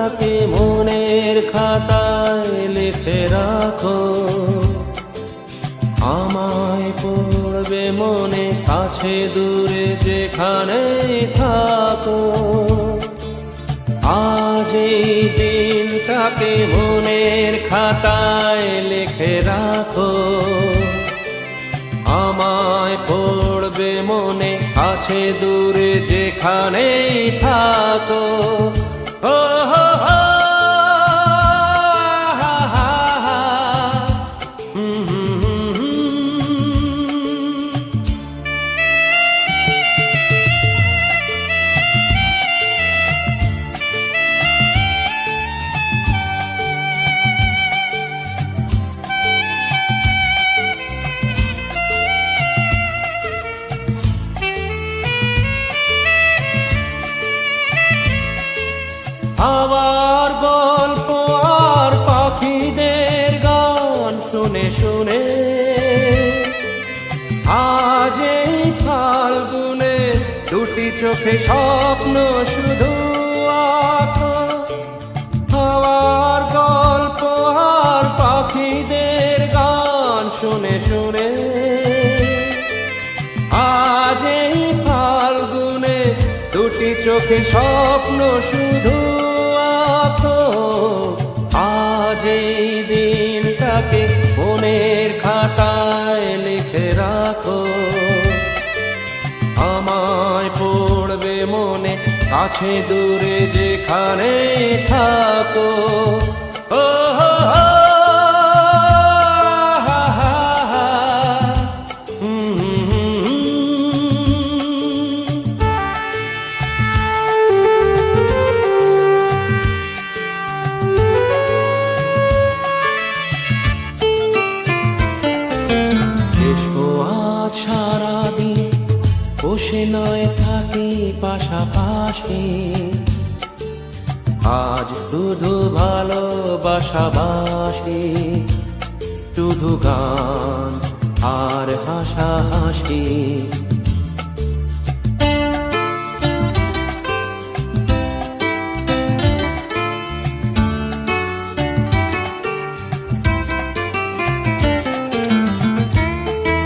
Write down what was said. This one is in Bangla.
দিনটাকে মনের খাতায় লিখে রাখো, আমায় পড়বে মনে কাছে দূরে যেখানে থাকো। আজ এই দিনটাকে মনের খাতায় লিখে রাখো, আমায় পড়বে মনে কাছে দূরে যেখানেই থাকো। ও হো হো, হা হা হা, হুম হুম হুম হুম। হাওয়ার গল্প আর পাখিদের গান শুনে শুনে আজ এই ফাল্গুনে দুটি চোখে স্বপ্ন শুধু আঁকো। হাওয়ার গল্প আর পাখিদের গান শুনে শুনে আজ এই ফাল্গুনে দুটি চোখে স্বপ্ন শুধু আঁকো। আজ এই দিনটাকে মনের খাতায় লিখে রাখো, আমায় পড়বে মনে কাছে দূরে যেখানে থাকো। ও হো হো, হা হা হা, হুম হুম হুম হুম। এসো আজ সারাদিন বসে নয় থাকি পাশাপাশি, আজ শুধু ভালোবাসাবাসি, শুধু গান আর হাসাহাসি।